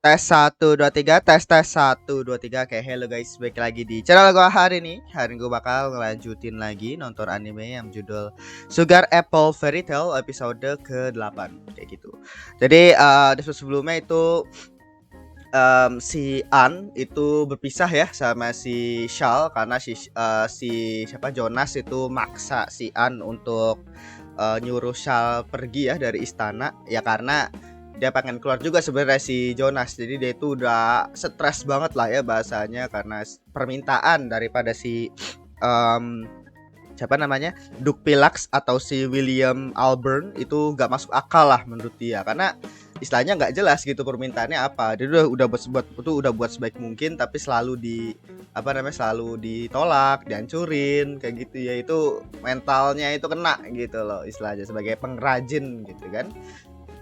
Tes 1 2 3 tes 1 2 3. Kayak hello guys, balik lagi di channel gua hari ini. Hari ini gua bakal ngelanjutin lagi nonton anime yang judul Sugar Apple Fairy Tail episode ke-8 kayak gitu. Jadi di episode sebelumnya itu si An itu berpisah ya sama si Shal karena si siapa Jonas itu maksa si An untuk nyuruh Shal pergi ya dari istana ya karena dia pengen keluar juga sebenarnya si Jonas. Jadi dia itu udah stres banget lah ya bahasanya karena permintaan daripada si um, siapa namanya Duke Pilax atau si William Alburn itu nggak masuk akal lah menurut dia karena istilahnya nggak jelas gitu permintaannya apa. Dia udah buat sebaik mungkin tapi selalu selalu ditolak, dihancurin kayak gitu ya. Itu mentalnya itu kena gitu loh istilahnya sebagai pengrajin gitu kan.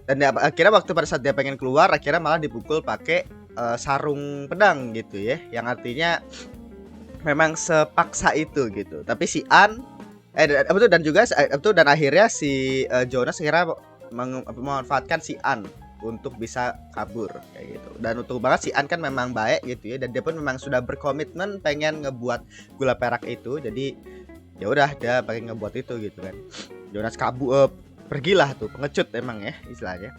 Dan akhirnya waktu pada saat dia pengen keluar akhirnya malah dipukul pakai sarung pedang gitu ya, yang artinya memang sepaksa itu gitu. Tapi si An betul, dan juga itu dan akhirnya si Jonas akhirnya memanfaatkan si An untuk bisa kabur kayak gitu. Dan untuk banget si An kan memang baik gitu ya, dan dia pun memang sudah berkomitmen pengen ngebuat gula perak itu. Jadi ya udah dia pengen ngebuat itu gitu kan. Jonas kabur, pergilah tuh pengecut emang ya istilahnya.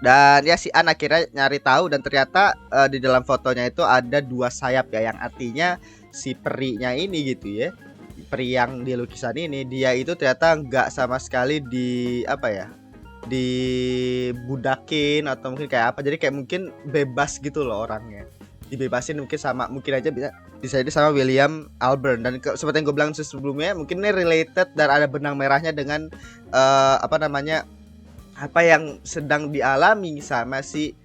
Dan ya si An akhirnya nyari tahu dan ternyata di dalam fotonya itu ada dua sayap ya, yang artinya si perinya ini gitu ya, peri yang di lukisan ini dia itu ternyata nggak sama sekali dibudakin atau mungkin kayak apa, jadi kayak mungkin bebas gitu loh orangnya, dibebasin mungkin aja bisa jadi sama William Alburn. Dan seperti yang gue bilang sebelumnya, mungkin ini related dan ada benang merahnya dengan apa yang sedang dialami sama si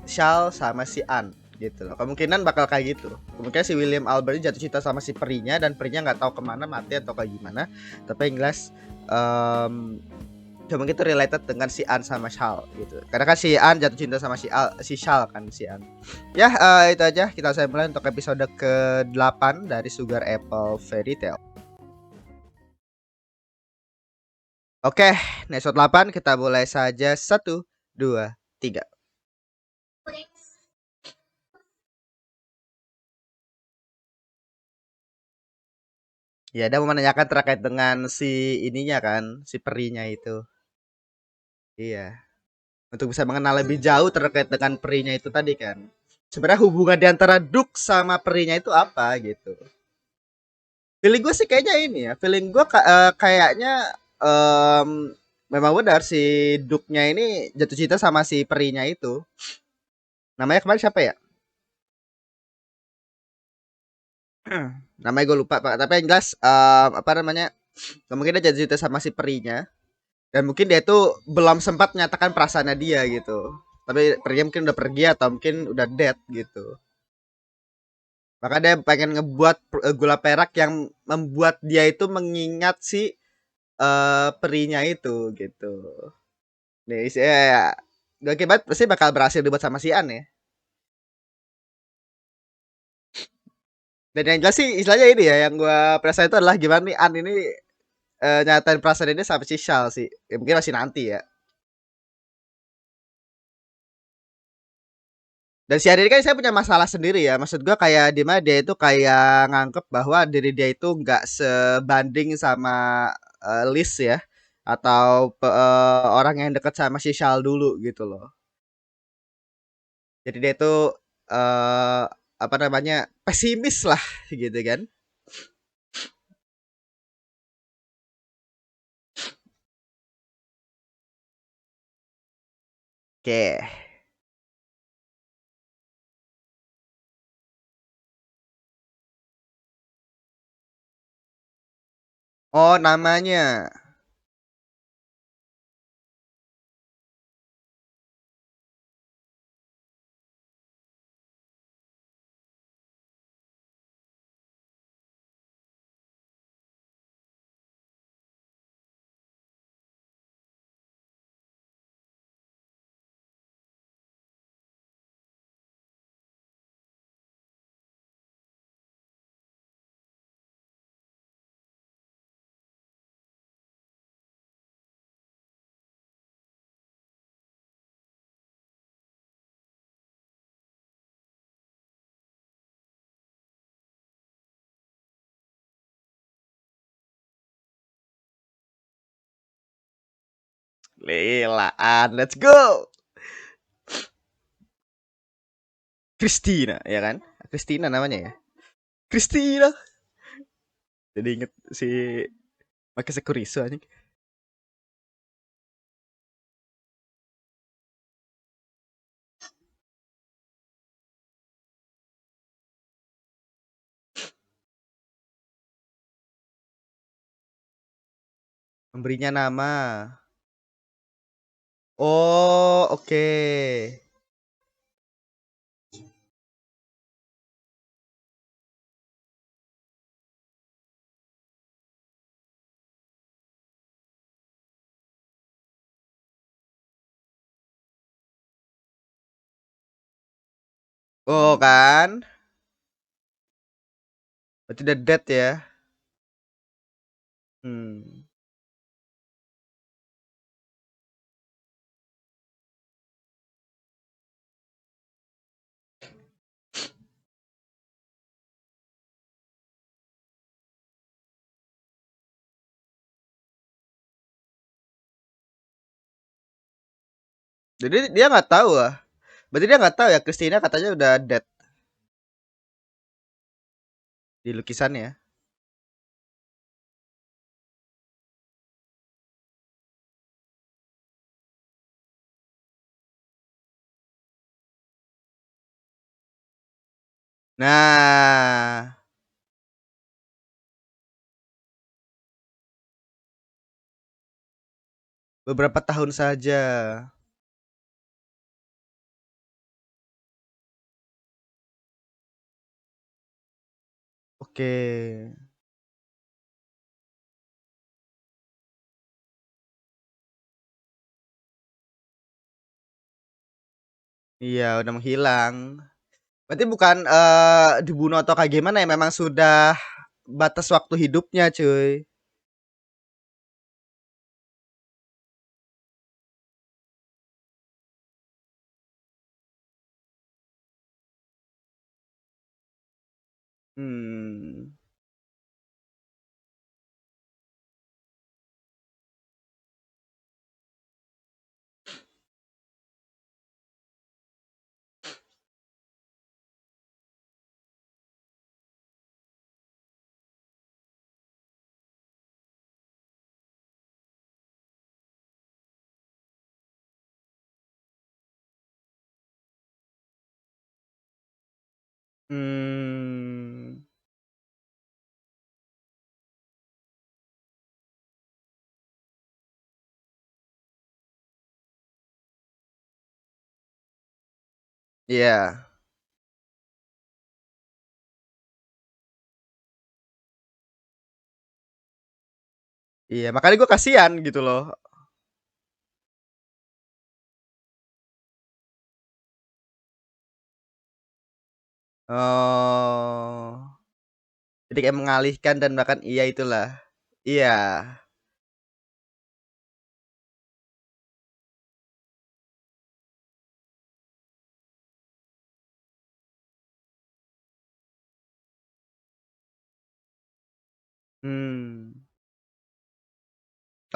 Shal sama si An gitu loh. Kemungkinan bakal kayak gitu. Kemungkinan si William Albert jatuh cinta sama si perinya dan perinya nggak tahu kemana, mati atau kayak gimana. Tapi yang jelas mungkin itu related dengan si An sama Shal gitu. Karena kan si An jatuh cinta sama si Shal kan, si An. Ya itu aja kita mulai untuk episode ke-8 dari Sugar Apple Fairy Tail. Oke, episode 8 kita mulai saja. 1 2 3. Ya, dia mau menanyakan terkait dengan si ininya kan, si perinya itu. Iya. Untuk bisa mengenal lebih jauh terkait dengan perinya itu tadi kan. Sebenarnya hubungan di antara Duke sama perinya itu apa gitu. Feeling gue sih kayaknya ini ya. Feeling gue kayaknya em, memang benar si Duke-nya ini jatuh cinta sama si perinya itu. Namanya kemarin siapa ya? Namanya gue lupa Pak. Tapi yang jelas apa namanya? Kemungkinan dia jatuh cinta sama si perinya. Dan mungkin dia tuh belum sempat menyatakan perasaannya dia gitu. Tapi perinya mungkin udah pergi atau mungkin udah dead gitu. Maka dia pengen ngebuat gula perak yang membuat dia itu mengingat si perinya itu gitu. Nih saya gak akibat pasti bakal berhasil dibuat sama si An ya. Dan yang jelas sih istilahnya ini ya, yang gue perasaan itu adalah gimana nih An ini nyatain perasaan ini sampai si Shal sih. Ya, mungkin masih nanti ya. Dan si Adi ini kan saya punya masalah sendiri ya. Maksud gua kayak di mana dia itu kayak nganggep bahwa diri dia itu nggak sebanding sama Liz ya, atau orang yang dekat sama si Shal dulu gitu loh. Jadi dia itu eh apa namanya, pesimis lah gitu kan. Oke. Oh, namanya. Lelaan, let's go. Christina, ya kan? Christina namanya ya. Christina. Jadi inget si pakai Sekuriso anjing. Memberinya nama. Oh, oke. Oh, kan? Berarti udah dead ya. Hmm. Jadi dia nggak tahu ah. Berarti dia nggak tahu ya Christina katanya udah dead di lukisannya. Nah, beberapa tahun saja. Oke. Iya, udah menghilang. Berarti bukan dibunuh atau kayak gimana ya, memang sudah batas waktu hidupnya, cuy. Hmm. Hmm. Iya. Iya, makanya gue kasihan gitu loh. Oh. Jadi kayak mengalihkan dan bahkan iya itulah. Iya. Hmm.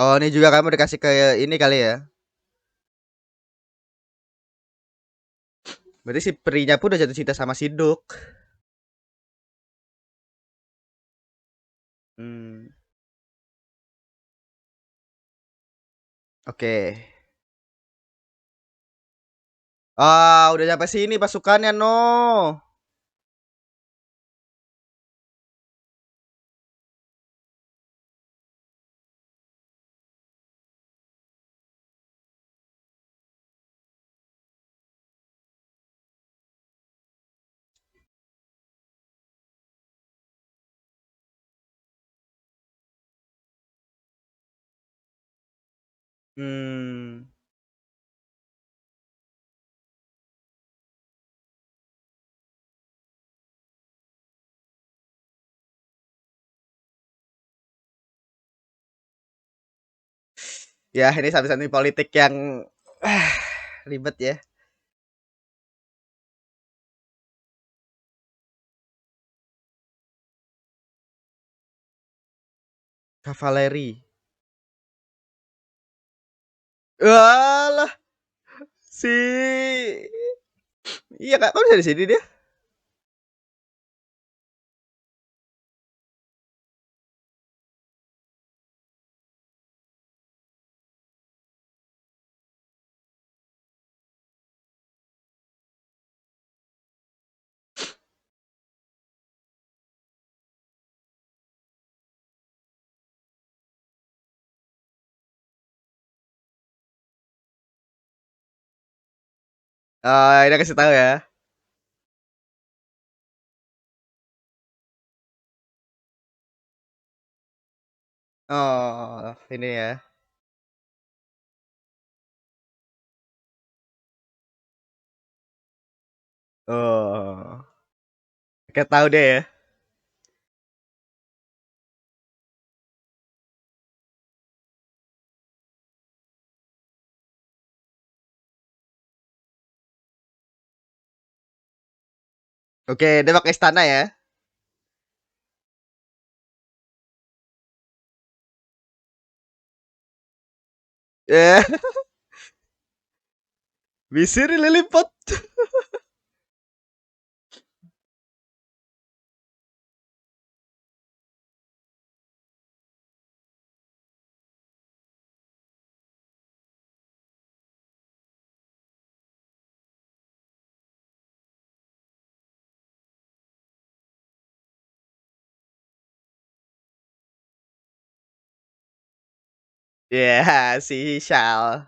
Oh, ini juga kamu dikasih ke ini kali ya. Berarti si perinya pun udah jatuh cinta sama si Duk. Hmm. Oke. Ah, udah sampai sini pasukannya, no. Hmm. Ya, ini satu-satunya politik yang ah, ribet ya. Kavaleri. Walah, si iya Kak, kok bisa di sini dia? Oh, ini kasih tahu ya. Oh, ini ya. Oh, kayak tahu deh ya. Oke, dia pakai istana ya. Ya, Visir Lilliput. Ya, si Shal.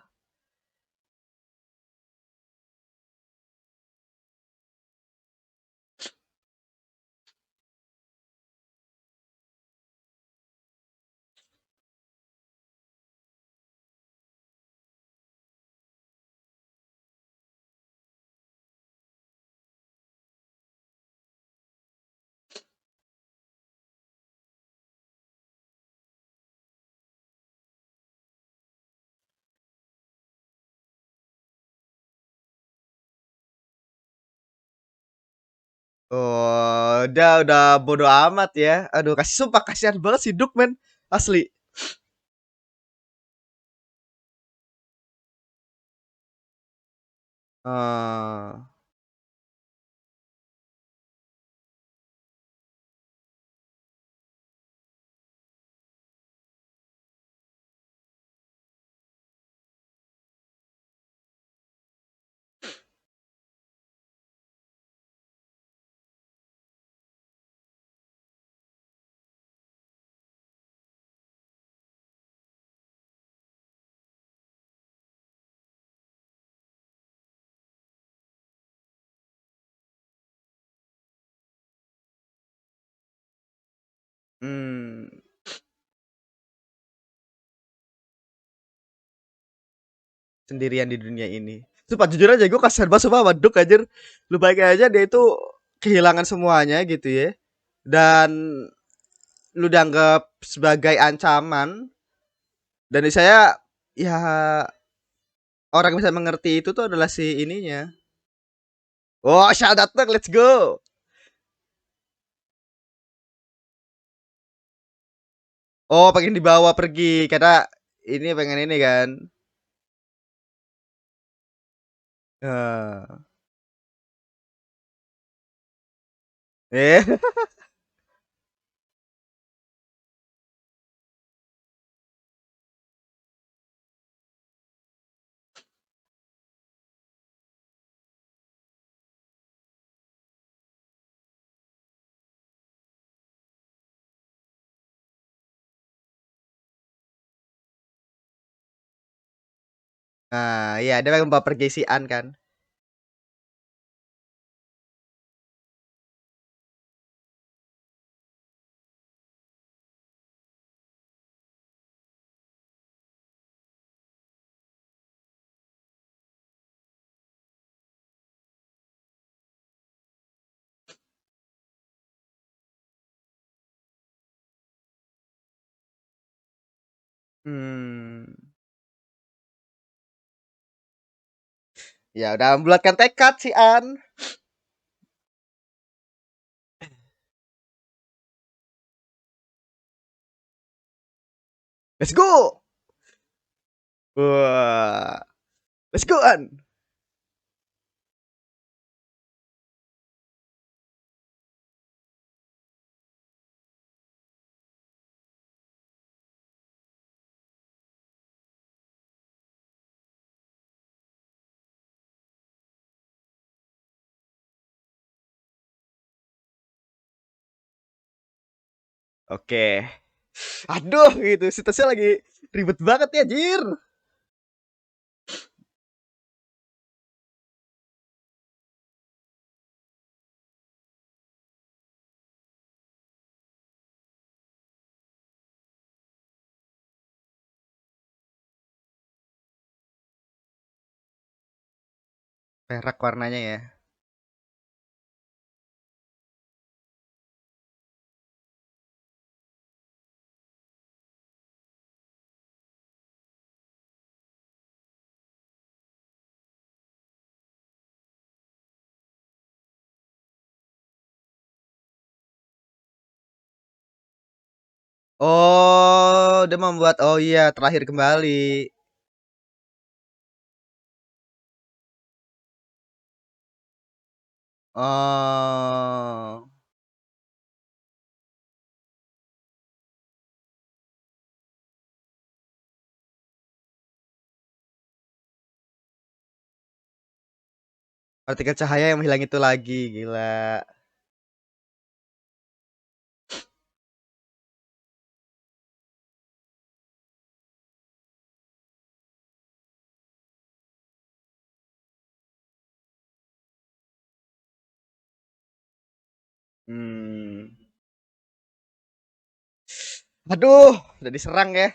Oh, udah bodo amat ya. Aduh, kasih sumpah kasihan banget si Duk, men. Asli. Eh, hmm, sendirian di dunia ini. Sumpah jujur aja gue kasihan banget sama Duk anjir. Lu bayangin aja dia itu kehilangan semuanya gitu ya. Dan lu dianggap sebagai ancaman dan saya ya orang yang bisa mengerti itu tuh adalah si ininya. Oh, Shal datang, let's go. Oh, pengen dibawa pergi karena ini pengen ini kan. Eh, eh, nah, iya dia pengen bawa pergi si An kan. Hmm. Ya udah membulatkan tekad si An. Let's go. Wah, let's go an. Oke. Aduh, gitu. Situasinya lagi ribet banget ya, Jir. Perak warnanya ya. Oh, dia membuat oh iya, terakhir kembali. Oh. Partikel cahaya yang menghilang itu lagi, gila. Hmm. Aduh, udah diserang ya.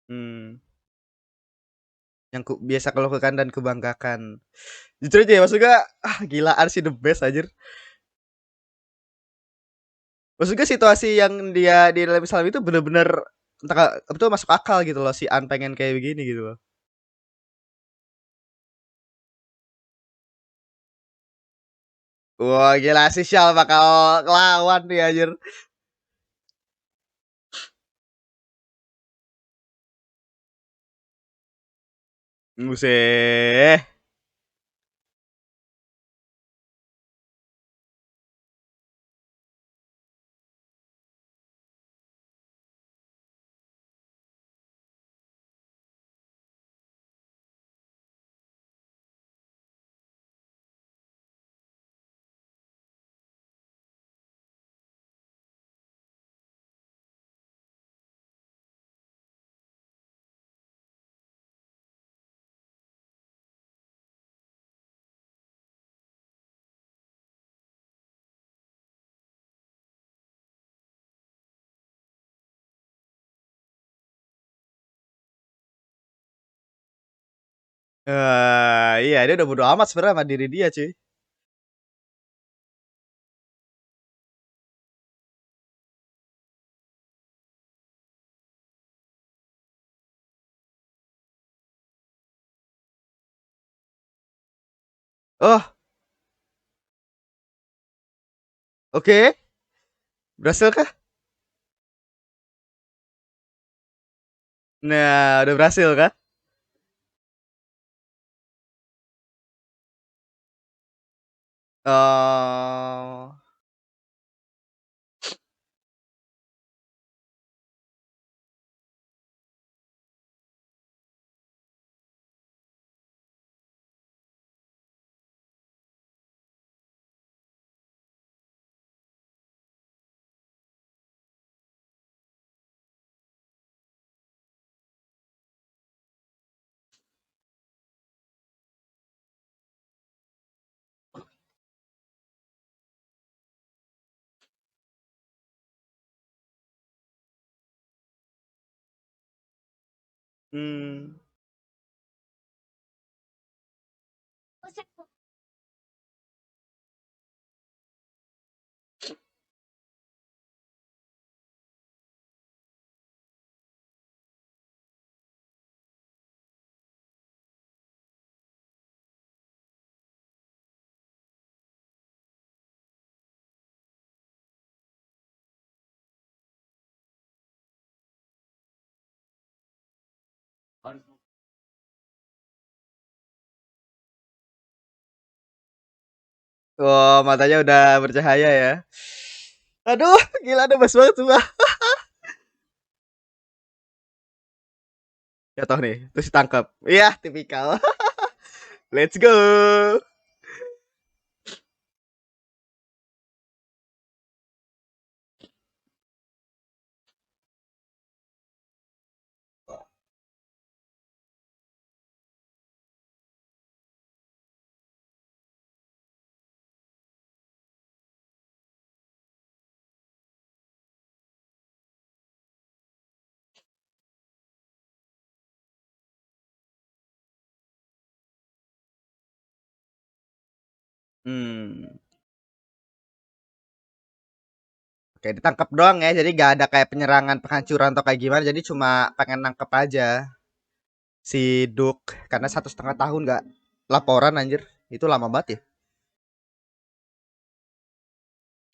Hmm. Yang biasa aku lakukan dan kubanggakan. Jujur aja ya, maksudnya gilaan sih the best anjir. Maksudnya situasi yang dia di dalam Islam itu bener-bener entah apa tuh masuk akal gitu loh si An pengen kayak begini gitu loh. Wah gila si Syal bakal lawan nih anjir. Buset. Iya dia udah bodo amat sebenarnya sama diri dia cuy. Oh, oke. Berhasil kah? Nah, udah berhasil kah? Oh. Hmm. Oh, matanya udah bercahaya ya. Aduh, gila ada bas banget semua. Jatuh nih, terus ditangkap. Iya, tipikal. Let's go. Hmm. Oke, ditangkap doang ya. Jadi gak ada kayak penyerangan, penghancuran atau kayak gimana. Jadi cuma pengen nangkep aja si Duke karena 1,5 tahun gak laporan anjir. Itu lama banget ya.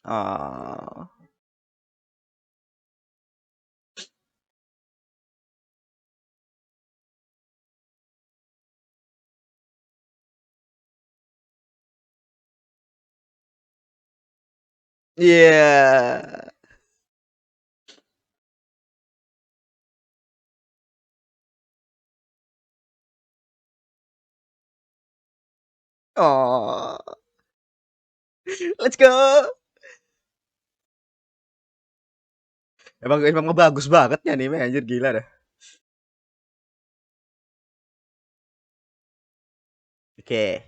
Oh. Iya. Yeah. Oh. Let's go. Emang bagus banget ya anime anjir gila dah. Oke.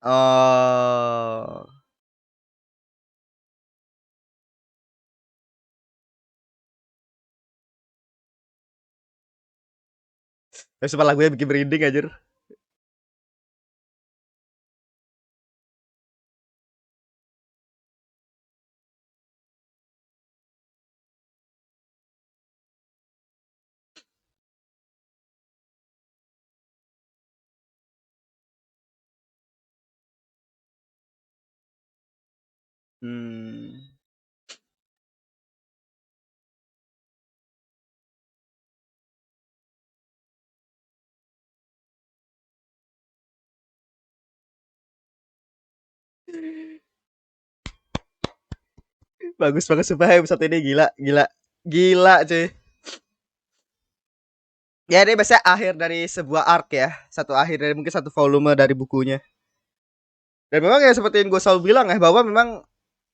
Oh. Terus semua lagunya bikin merinding anjir. Hmm. Bagus banget sumpah episode ini gila, gila. Gila cuy. Ya ini biasanya akhir dari sebuah arc ya. Satu akhir dari mungkin satu volume dari bukunya. Dan memang ya seperti yang gue selalu bilang ya bahwa memang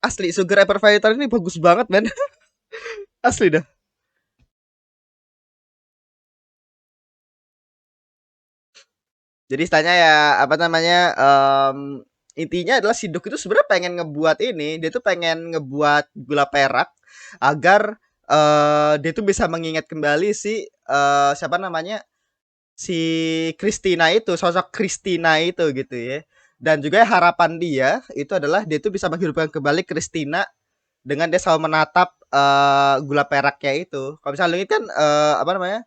asli Sugar Ever Fighter ini bagus banget men. Asli dah. Jadi istilahnya ya apa namanya intinya adalah si Duk itu sebenarnya pengen ngebuat ini, dia tuh pengen ngebuat gula perak agar dia tuh bisa mengingat kembali si siapa namanya si Christina itu, sosok Christina itu gitu ya. Dan juga harapan dia itu adalah dia tuh bisa menghidupkan kembali Christina dengan dia selalu menatap gula peraknya itu. Kalau misalnya ini kan apa namanya?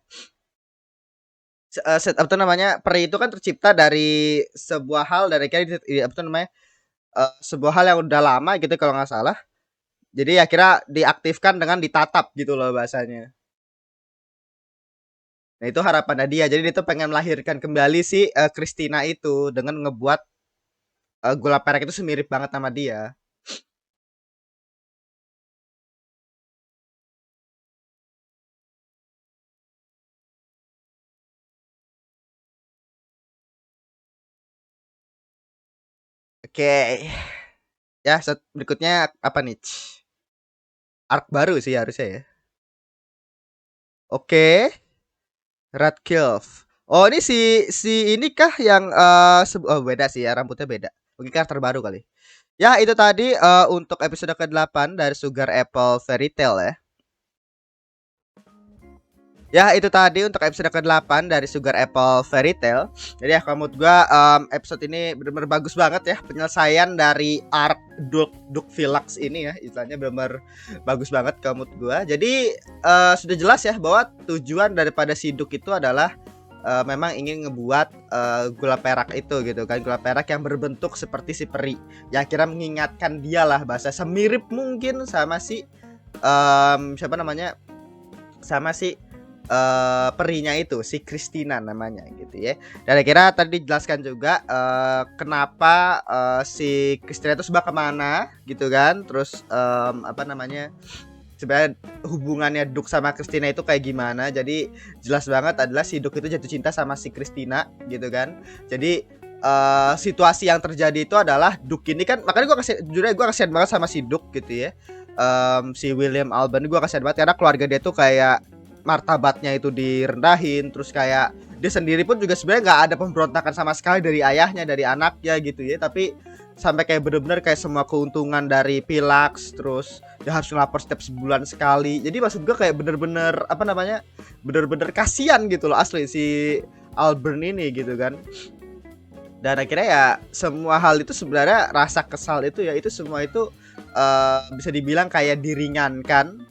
Apa namanya? Peri itu kan tercipta dari sebuah hal dari kayak apa namanya? Sebuah hal yang udah lama gitu kalau nggak salah. Jadi akhirnya diaktifkan dengan ditatap gitu loh bahasanya. Nah itu harapannya dia. Jadi dia tuh pengen melahirkan kembali si Christina itu dengan ngebuat gula perak itu semirip banget sama dia. Oke. Okay. Ya, berikutnya apa nih? Arc baru sih harusnya ya. Oke, Radcliffe. Oh, ini si ini kah yang oh beda sih ya, rambutnya beda. Mungkin karakter baru kali. Ya, itu tadi untuk episode ke-8 dari Sugar Apple Fairy Tail ya. Ya itu tadi untuk episode ke-8 dari Sugar Apple Fairy Tail. Jadi ya kalau menurut gua episode ini benar-benar bagus banget ya, penyelesaian dari arc Duke Philax ini ya, istilahnya benar-benar bagus banget kalau menurut gua. Jadi sudah jelas ya bahwa tujuan daripada si Duke itu adalah memang ingin ngebuat gula perak itu gitu kan, gula perak yang berbentuk seperti si peri, yang kira mengingatkan dia lah, bahasa semirip mungkin sama si siapa namanya, sama si perinya itu, si Christina namanya gitu ya. Dan akhirnya tadi dijelaskan juga kenapa si Christina itu sebab kemana gitu kan. Terus apa namanya, sebenarnya hubungannya Duke sama Christina itu kayak gimana. Jadi jelas banget adalah si Duke itu jatuh cinta sama si Christina gitu kan. Jadi situasi yang terjadi itu adalah Duke ini kan, makanya gue kasihan banget sama si Duke gitu ya. Si William Albany gue kasihan banget karena keluarga dia tuh kayak martabatnya itu direndahin, terus kayak dia sendiri pun juga sebenarnya nggak ada pemberontakan sama sekali dari ayahnya, dari anaknya gitu ya, tapi sampai kayak bener-bener kayak semua keuntungan dari Philax, terus dia harus lapor setiap sebulan sekali. Jadi maksud gue kayak bener-bener apa namanya, bener-bener kasihan gitu loh asli si Albert ini gitu kan. Dan akhirnya ya semua hal itu sebenarnya, rasa kesal itu ya, itu semua itu bisa dibilang kayak diringankan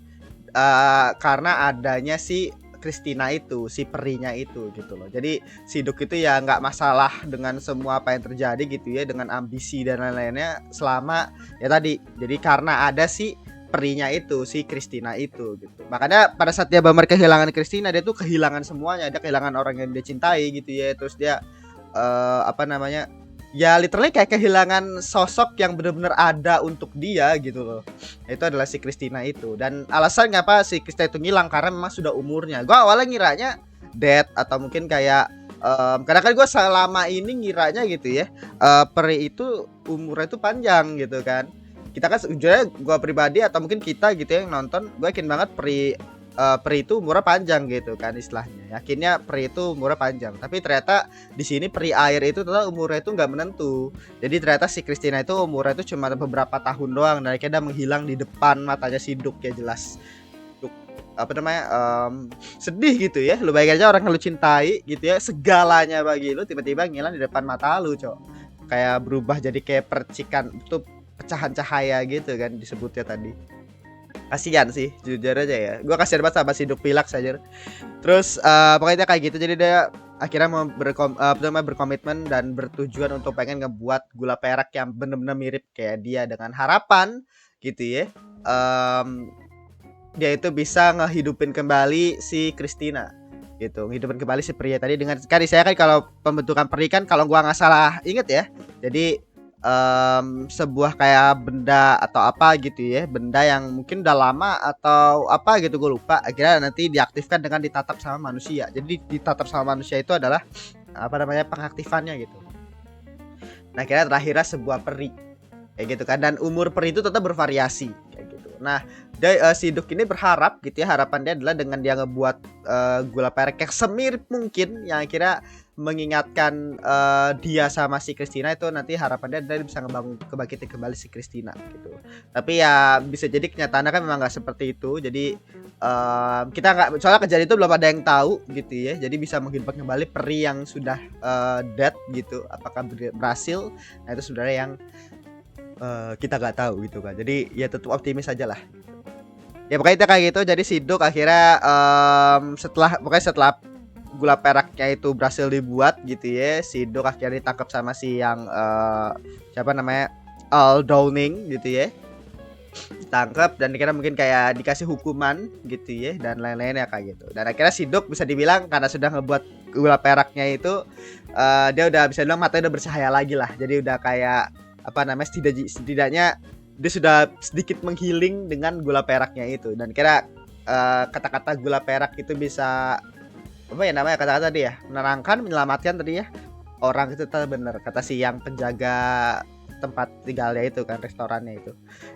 karena adanya si Christina itu, si perinya itu gitu loh. Jadi si Duke itu ya nggak masalah dengan semua apa yang terjadi gitu ya, dengan ambisi dan lain-lainnya, selama ya tadi, jadi karena ada si perinya itu, si Christina itu gitu. Makanya pada saat dia benar kehilangan Christina, dia tuh kehilangan semuanya, dia kehilangan orang yang dia cintai gitu ya. Terus dia apa namanya, ya literally kayak kehilangan sosok yang benar-benar ada untuk dia gitu loh. Itu adalah si Christina itu. Dan alasan ngapa si Christina itu ngilang karena memang sudah umurnya. Gua awalnya ngiranya dead atau mungkin kayak karena kan gue selama ini ngiranya gitu ya, peri itu umurnya itu panjang gitu kan. Kita kan sejujurnya gue pribadi atau mungkin kita gitu ya yang nonton, gue yakin banget peri itu umurnya panjang gitu kan istilahnya. Yakinnya peri itu umurnya panjang, tapi ternyata di sini peri air itu ternyata umurnya itu nggak menentu. Jadi ternyata si Christina itu umurnya itu cuma beberapa tahun doang, dan akhirnya menghilang di depan matanya si Duke ya. Jelas Duke apa namanya, sedih gitu ya. Lu bayangin aja orang yang lu cintai gitu ya, segalanya bagi lu tiba-tiba ngilang di depan mata lu, cok. Kayak berubah jadi kayak percikan itu, pecahan cahaya gitu kan disebutnya tadi. Kasihan sih jujur aja ya, gue kasihan banget sama si Duke Philax aja. Terus pokoknya kayak gitu. Jadi dia akhirnya mau berkomitmen dan bertujuan untuk pengen ngebuat gula perak yang bener-bener mirip kayak dia, dengan harapan gitu ya, dia itu bisa ngehidupin kembali si Christina gitu, ngehidupin kembali si pria tadi. Dengan kan saya kan kalau pembentukan peri kan, kalau gua nggak salah inget ya, jadi sebuah kayak benda atau apa gitu ya, benda yang mungkin udah lama atau apa gitu, gue lupa. Akhirnya nanti diaktifkan dengan ditatap sama manusia. Jadi ditatap sama manusia itu adalah apa namanya, pengaktifannya gitu. Nah akhirnya terakhirnya sebuah peri kayak gitu kan, dan umur peri itu tetap bervariasi kayak gitu. Nah si Duke ini berharap gitu ya, harapan dia adalah dengan dia ngebuat gula perak yang semirip mungkin, yang akhirnya mengingatkan dia sama si Christina itu, nanti harapan dia bisa ngebangun, kebangkitan kembali si Christina gitu. Tapi ya bisa jadi kenyataannya kan memang nggak seperti itu. Jadi kita nggak, soalnya kejadian itu belum ada yang tahu gitu ya. Jadi bisa menghidupkan kembali peri yang sudah dead gitu, apakah berhasil? Nah itu sebenarnya yang kita nggak tahu gitu kan. Jadi ya tetap optimis aja lah. Ya pokoknya kayak gitu. Jadi si Duke akhirnya setelah gula peraknya itu berhasil dibuat gitu ya, si Duke akhirnya ditangkap sama si yang siapa namanya, Al Downing gitu ya, ditangkap dan akhirnya mungkin kayak dikasih hukuman gitu ya, dan lain-lainnya kayak gitu. Dan akhirnya si Duke bisa dibilang karena sudah ngebuat gula peraknya itu, dia udah bisa bilang matanya udah bercahaya lagi lah. Jadi udah kayak apa namanya, setidaknya dia sudah sedikit menghealing dengan gula peraknya itu. Dan kira kata-kata gula perak itu bisa apa ya namanya, kata-kata tadi ya, menerangkan, menyelamatkan tadi ya orang. Itu bener kata si yang penjaga tempat tinggalnya itu kan, restorannya itu.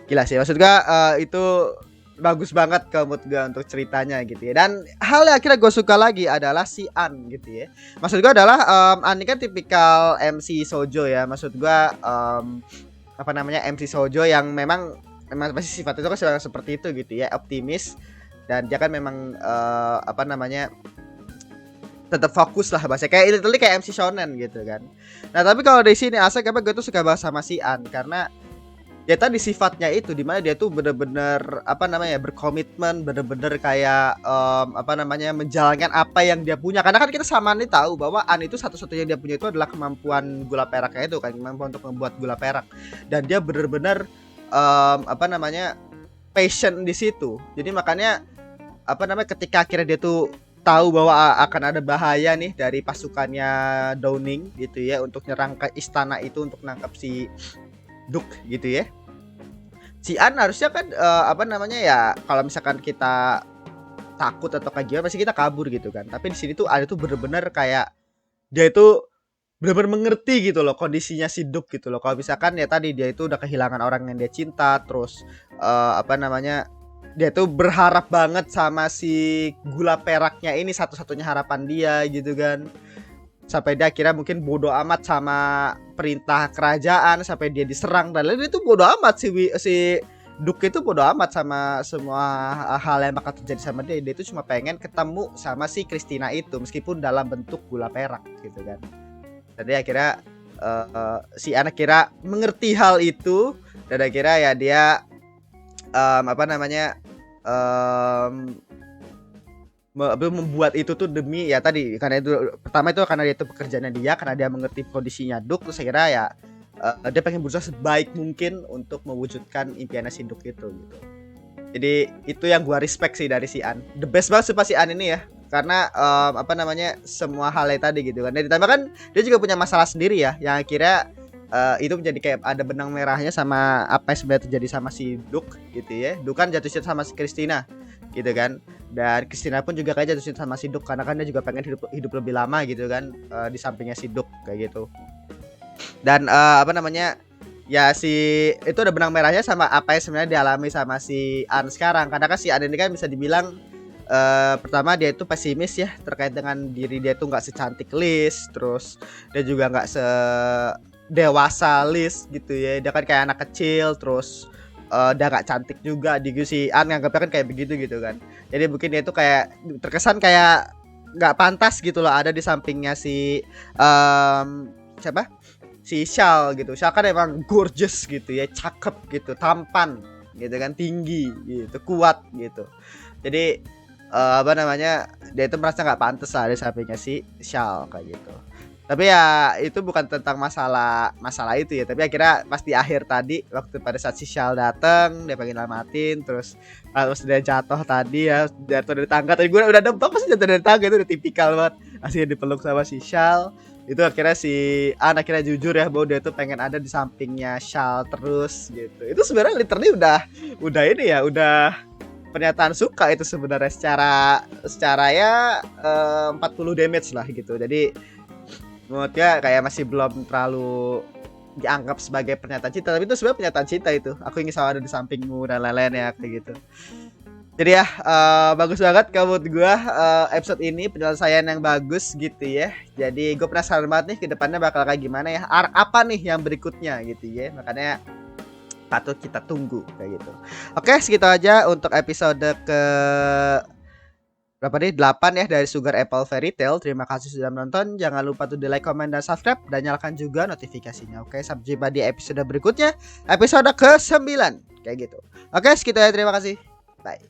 Gila sih, maksud gua itu bagus banget menurut gua untuk ceritanya gitu ya. Dan hal yang akhirnya gue suka lagi adalah si An gitu ya. Maksud gua adalah An ini kan tipikal MC Shoujo ya. Maksud gua apa namanya, MC Shoujo yang memang masih sifatnya itu kan seperti itu gitu ya, optimis. dan dia kan memang apa namanya tetap fokus lah bahasa kayak literally kayak MC Shonen gitu kan. Nah tapi kalau di sini Asek apa gue tuh suka banget sama si An karena ya tadi sifatnya itu dimana dia tuh bener-bener apa namanya berkomitmen, bener-bener kayak apa namanya menjalankan apa yang dia punya. Karena kan kita sama nih tahu bahwa An itu satu-satunya yang dia punya itu adalah kemampuan gula peraknya itu kan, kemampuan untuk membuat gula perak. Dan dia bener-bener apa namanya passion di situ. Jadi makanya apa namanya ketika akhirnya dia tuh tahu bahwa akan ada bahaya nih dari pasukannya Downing gitu ya untuk nyerang ke istana itu untuk nangkap si Duke gitu ya. Si An harusnya kan apa namanya ya kalau misalkan kita takut atau kayak gimana pasti kita kabur gitu kan. Tapi di sini tuh ada tuh bener-bener kayak dia itu bener-bener mengerti gitu loh kondisinya si Duke gitu loh. Kalau misalkan ya tadi dia itu udah kehilangan orang yang dia cinta terus apa namanya dia tuh berharap banget sama si gula peraknya ini satu-satunya harapan dia gitu kan. Sampai dia akhirnya mungkin bodoh amat sama perintah kerajaan sampai dia diserang dan lain itu bodoh amat si Duke itu bodoh amat sama semua hal yang bakal terjadi sama dia. Dia itu cuma pengen ketemu sama si Christina itu meskipun dalam bentuk gula perak gitu kan. Jadi akhirnya si anak kira mengerti hal itu dan akhirnya ya dia apa namanya membuat itu tuh demi ya tadi karena itu pertama itu karena dia itu pekerjaannya dia karena dia mengerti kondisinya Duke terus saya kira ya dia pengen berusaha sebaik mungkin untuk mewujudkan impiannya si Duke itu gitu. Jadi itu yang gua respect sih dari si An. The best banget sih si An ini ya karena apa namanya semua hal yang tadi gitu kan. Dan ditambah kan dia juga punya masalah sendiri ya yang akhirnya itu menjadi kayak ada benang merahnya sama apa yang sebenarnya terjadi sama si Duke gitu ya. Duke kan jatuh cinta sama si Christina gitu kan. Dan Christina pun juga kayak jatuh cinta sama si Duke karena kan dia juga pengen hidup lebih lama gitu kan di sampingnya si Duke kayak gitu. Dan apa namanya ya si itu ada benang merahnya sama apa yang sebenarnya dialami sama si An sekarang karena kan si An ini kan bisa dibilang pertama dia itu pesimis ya terkait dengan diri dia tuh nggak secantik Liz terus dia juga nggak dewasa Liz gitu ya dia kan kayak anak kecil terus dia gak cantik juga di si An nganggapnya kan kayak begitu gitu kan jadi mungkin dia itu kayak terkesan kayak nggak pantas gitu loh ada di sampingnya si siapa si Shal gitu Shal kan emang gorgeous gitu ya cakep gitu tampan gitu kan tinggi gitu kuat gitu jadi apa namanya dia itu merasa nggak pantas lah di sampingnya si Shal kayak gitu. Tapi ya itu bukan tentang masalah itu ya. Tapi akhirnya pas di akhir tadi waktu pada saat si Shal datang dia pengen nyelamatin terus dia jatuh tadi ya jatuh dari tangga. Tadi gue udah nembak pasti jatuh dari tangga itu udah tipikal banget. Akhirnya dipeluk sama si Shal. Itu akhirnya si An akhirnya jujur ya bahwa dia tuh pengen ada di sampingnya Shal terus gitu. Itu sebenarnya literally udah ini ya udah pernyataan suka itu sebenarnya secara ya 40 damage lah gitu. Jadi menurutnya kayak masih belum terlalu dianggap sebagai pernyataan cinta tapi itu sebenarnya pernyataan cinta itu aku ingin selalu ada di sampingmu dan lain-lain ya kayak gitu jadi ya bagus banget menurut gue episode ini penyelesaian yang bagus gitu ya jadi gue penasaran banget nih kedepannya bakal kayak gimana ya apa nih yang berikutnya gitu ya makanya patut kita tunggu kayak gitu oke segitu aja untuk episode ke berapa nih 8 ya dari Sugar Apple Fairy Tail. Terima kasih sudah menonton. Jangan lupa tuh di like, comment, dan subscribe dan nyalakan juga notifikasinya. Oke, sampai jumpa di episode berikutnya, episode ke-9 kayak gitu. Oke, segitu ya. Terima kasih. Bye.